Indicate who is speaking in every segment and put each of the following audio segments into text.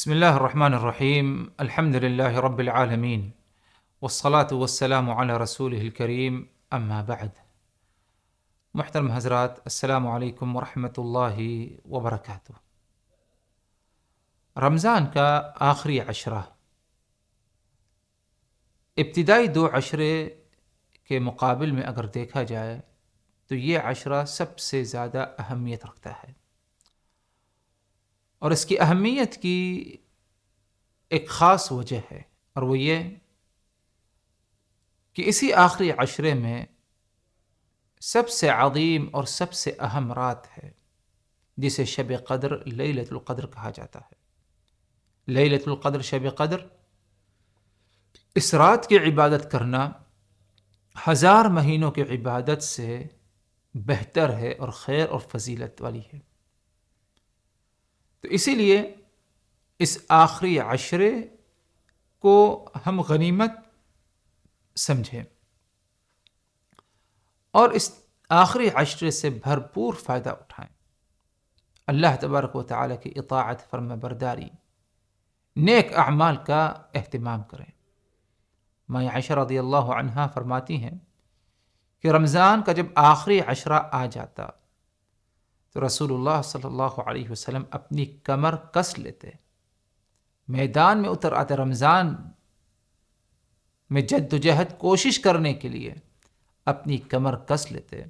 Speaker 1: بسم الله الرحمن الرحيم. الحمد لله رب العالمين، والصلاة والسلام على رسوله الكريم، اما بعد. محترم حضرات، السلام علیکم ورحمۃ اللہ وبرکاتہ۔ رمضان کا آخری عشرہ ابتدائی دو عشرے کے مقابل میں اگر دیکھا جائے تو یہ عشرہ سب سے زیادہ اہمیت رکھتا ہے، اور اس کی اہمیت کی ایک خاص وجہ ہے، اور وہ یہ کہ اسی آخری عشرے میں سب سے عظیم اور سب سے اہم رات ہے جسے شب قدر، لیلۃ القدر کہا جاتا ہے۔ لیلۃ القدر، شب قدر، اس رات کی عبادت کرنا 1000 مہینوں کی عبادت سے بہتر ہے اور خیر اور فضیلت والی ہے۔ تو اسی لیے اس آخری عشرے کو ہم غنیمت سمجھیں اور اس آخری عشرے سے بھرپور فائدہ اٹھائیں، اللہ تبارک و تعالیٰ کی اطاعت، فرما برداری، نیک اعمال کا اہتمام کریں۔ ماں عائشہ رضی اللہ عنہا فرماتی ہیں کہ رمضان کا جب آخری عشرہ آ جاتا تو رسول اللہ صلی اللہ علیہ وسلم اپنی کمر کس لیتے، میدان میں اتر آتے، رمضان میں جد و جہد کوشش کرنے کے لیے اپنی کمر کس لیتے،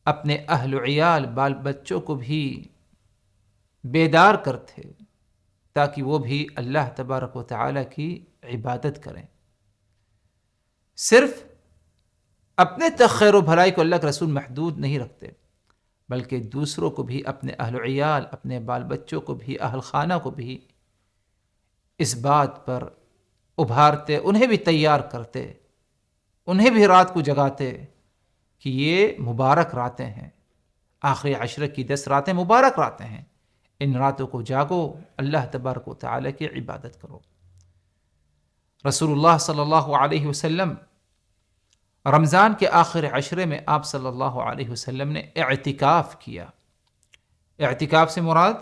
Speaker 1: اپنے اہل و عیال، بال بچوں کو بھی بیدار کرتے تاکہ وہ بھی اللہ تبارک و تعالیٰ کی عبادت کریں۔ صرف اپنے تک خیر و بھلائی کو اللہ کے رسول محدود نہیں رکھتے، بلکہ دوسروں کو بھی، اپنے اہل و عیال، اپنے بال بچوں کو بھی، اہل خانہ کو بھی اس بات پر ابھارتے، انہیں بھی تیار کرتے، انہیں بھی رات کو جگاتے کہ یہ مبارک راتیں ہیں، آخری عشرے کی 10 راتیں مبارک راتیں ہیں، ان راتوں کو جاگو، اللہ تبارک و تعالیٰ کی عبادت کرو۔ رسول اللہ صلی اللہ علیہ وسلم رمضان کے آخر عشرے میں آپ صلی اللہ علیہ وسلم نے اعتکاف کیا۔ اعتکاف سے مراد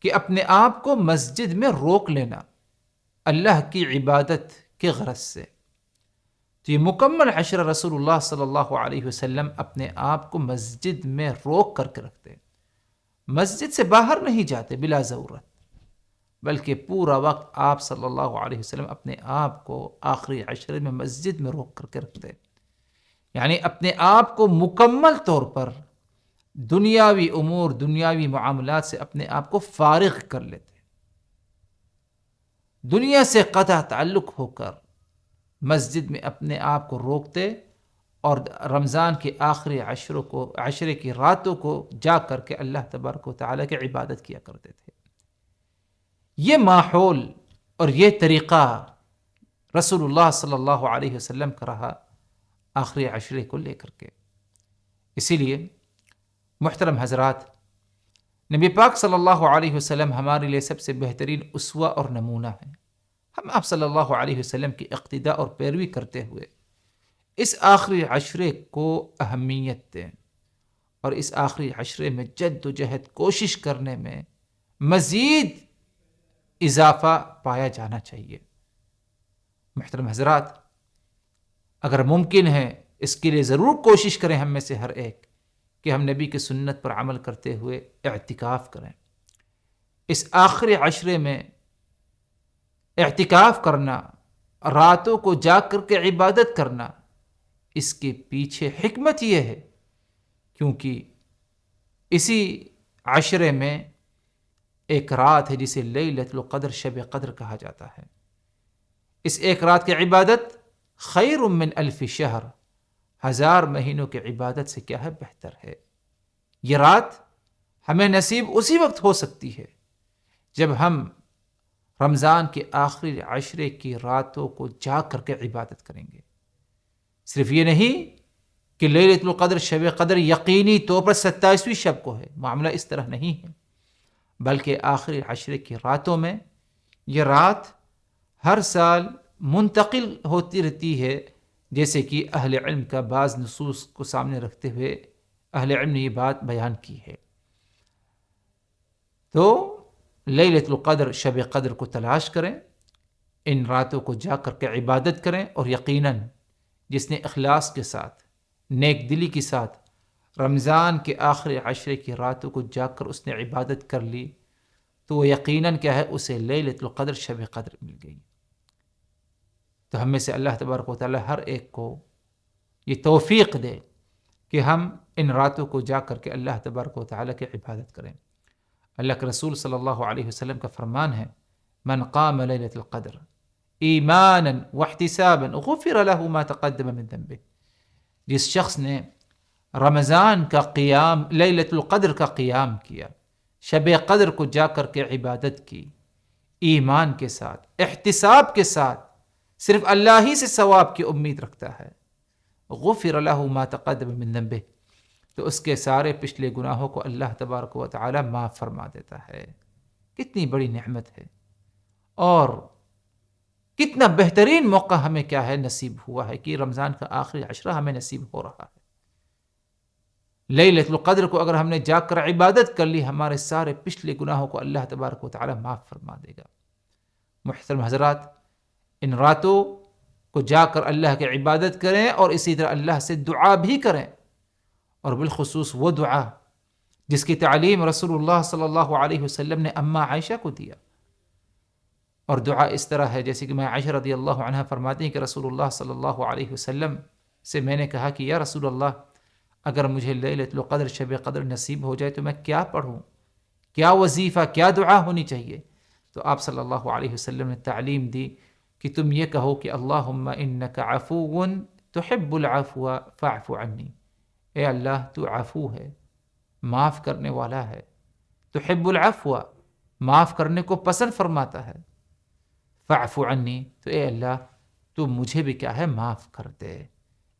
Speaker 1: کہ اپنے آپ کو مسجد میں روک لینا اللہ کی عبادت کے غرض سے۔ تو یہ مکمل عشرہ رسول اللہ صلی اللہ علیہ وسلم اپنے آپ کو مسجد میں روک کر کے رکھتے، مسجد سے باہر نہیں جاتے بلا ضرورت، بلکہ پورا وقت آپ صلی اللہ علیہ وسلم اپنے آپ کو آخری عشرے میں مسجد میں روک کر کے رکھتے، یعنی اپنے آپ کو مکمل طور پر دنیاوی امور، دنیاوی معاملات سے اپنے آپ کو فارغ کر لیتے، دنیا سے قطع تعلق ہو کر مسجد میں اپنے آپ کو روکتے اور رمضان کے آخری عشرے کی راتوں کو جا کر کے اللہ تبارک و تعالیٰ کی عبادت کیا کرتے تھے۔ یہ ماحول اور یہ طریقہ رسول اللہ صلی اللہ علیہ وسلم کا رہا آخری عشرے کو لے کر کے۔ اسی لیے محترم حضرات، نبی پاک صلی اللہ علیہ وسلم ہمارے لیے سب سے بہترین اسوہ اور نمونہ ہیں۔ ہم آپ صلی اللہ علیہ وسلم کی اقتداء اور پیروی کرتے ہوئے اس آخری عشرے کو اہمیت دیں، اور اس آخری عشرے میں جد و جہد کوشش کرنے میں مزید اضافہ پایا جانا چاہیے۔ محترم حضرات، اگر ممکن ہے اس کے لیے ضرور کوشش کریں ہم میں سے ہر ایک کہ ہم نبی کی سنت پر عمل کرتے ہوئے اعتکاف کریں۔ اس آخری عشرے میں اعتکاف کرنا، راتوں کو جاگ کر کے عبادت کرنا، اس کے پیچھے حکمت یہ ہے کیونکہ اسی عشرے میں ایک رات ہے جسے لیلۃ القدر، شب قدر کہا جاتا ہے۔ اس ایک رات کی عبادت خیر من 1000 شہر، 1000 مہینوں کی عبادت سے کیا ہے بہتر ہے۔ یہ رات ہمیں نصیب اسی وقت ہو سکتی ہے جب ہم رمضان کے آخری عشرے کی راتوں کو جاگ کر کے عبادت کریں گے۔ صرف یہ نہیں کہ لیلۃ القدر، شب قدر یقینی طور پر 27ویں شب کو ہے، معاملہ اس طرح نہیں ہے، بلکہ آخری عشرے کی راتوں میں یہ رات ہر سال منتقل ہوتی رہتی ہے، جیسے کہ اہل علم کا بعض نصوص کو سامنے رکھتے ہوئے اہل علم نے یہ بات بیان کی ہے۔ تو لیلۃ القدر شب قدر کو تلاش کریں، ان راتوں کو جا کر کے عبادت کریں، اور یقیناً جس نے اخلاص کے ساتھ، نیک دلی کے ساتھ رمضان کے آخری عشرے کی راتوں کو جا کر اس نے عبادت کر لی تو وہ یقیناً کیا ہے، اسے لیلۃ القدر شب قدر مل گئی۔ تو ہم میں سے اللہ تبارک و تعالی ہر ایک کو یہ توفیق دے کہ ہم ان راتوں کو جا کر کے اللہ تبارک و تعالی کی عبادت کریں۔ اللہ کے رسول صلی اللہ علیہ وسلم کا فرمان ہے، من قام لیلۃ القدر ایمانا واحتسابا غفر له ما تقدم من ذنبه، جس شخص نے رمضان کا قیام، لیلۃ القدر کا قیام کیا، شب قدر کو جا کر کے عبادت کی، ایمان کے ساتھ، احتساب کے ساتھ، صرف اللہ ہی سے ثواب کی امید رکھتا ہے، غفر له ما تقدم من ذنبه، تو اس کے سارے پچھلے گناہوں کو اللہ تبارک و تعالی معاف فرما دیتا ہے۔ کتنی بڑی نعمت ہے، اور کتنا بہترین موقع ہمیں کیا ہے نصیب ہوا ہے کہ رمضان کا آخری عشرہ ہمیں نصیب ہو رہا ہے۔ لیلۃ القدر کو اگر ہم نے جا کر عبادت کر لی، ہمارے سارے پچھلے گناہوں کو اللہ تبارک و تعالی معاف فرما دے گا۔ محترم حضرات، ان راتوں کو جا کر اللہ کی عبادت کریں، اور اسی طرح اللہ سے دعا بھی کریں، اور بالخصوص وہ دعا جس کی تعلیم رسول اللہ صلی اللہ علیہ وسلم نے اماں عائشہ کو دیا۔ اور دعا اس طرح ہے جیسے کہ میں عائشہ رضی اللہ عنہ فرماتی ہیں کہ رسول اللہ صلی اللہ علیہ وسلم سے میں نے کہا کہ یا رسول اللہ، اگر مجھے لیلۃ القدر شب قدر نصیب ہو جائے تو میں کیا پڑھوں، کیا وظیفہ، کیا دعا ہونی چاہیے؟ تو آپ صلی اللہ علیہ وسلم نے تعلیم دی کہ تم یہ کہو کہ اللہم انک عفو تحب العفو فاعف عنی، اے اللہ تو عفو ہے، معاف کرنے والا ہے، تحب العفو، معاف کرنے کو پسند فرماتا ہے، فاعف عنی، تو اے اللہ تو مجھے بھی کیا ہے معاف کر دے۔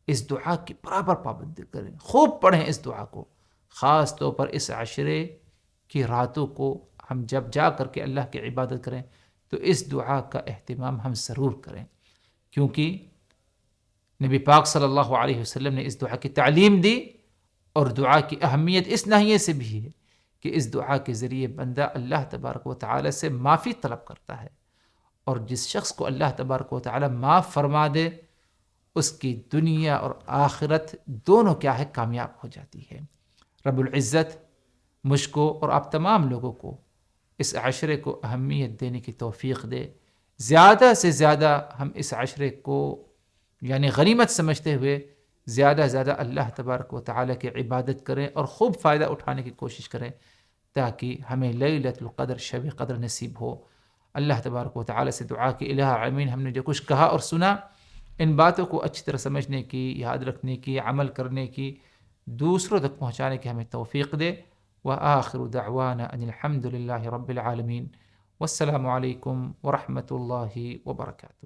Speaker 1: اس دعا کی برابر پابندی کریں، خوب پڑھیں اس دعا کو، خاص طور پر اس عشرے کی راتوں کو ہم جب جا کر کے اللہ کی عبادت کریں تو اس دعا کا اہتمام ہم ضرور کریں، کیونکہ نبی پاک صلی اللہ علیہ وسلم نے اس دعا کی تعلیم دی، اور دعا کی اہمیت اس ناحیے سے بھی ہے کہ اس دعا کے ذریعے بندہ اللہ تبارک و تعالی سے معافی طلب کرتا ہے، اور جس شخص کو اللہ تبارک و تعالی معاف فرما دے اس کی دنیا اور آخرت دونوں کیا ہے کامیاب ہو جاتی ہے۔ رب العزت مجھ کو اور آپ تمام لوگوں کو اس عشرے کو اہمیت دینے کی توفیق دے، زیادہ سے زیادہ ہم اس عشرے کو یعنی غنیمت سمجھتے ہوئے زیادہ زیادہ اللہ تبارک و تعالی کی عبادت کریں اور خوب فائدہ اٹھانے کی کوشش کریں، تاکہ ہمیں لیلۃ القدر شب قدر نصیب ہو۔ اللہ تبارک و تعالی سے دعا کہ الہ العالمین ہم نے جو کچھ کہا اور سنا، ان باتوں کو اچھی طرح سمجھنے کی، یاد رکھنے کی، عمل کرنے کی، دوسروں تک پہنچانے کی ہمیں توفیق دے۔ وآخر دعوانا ان الحمد للہ رب العالمین، والسلام علیکم ورحمۃ اللہ وبرکاتہ۔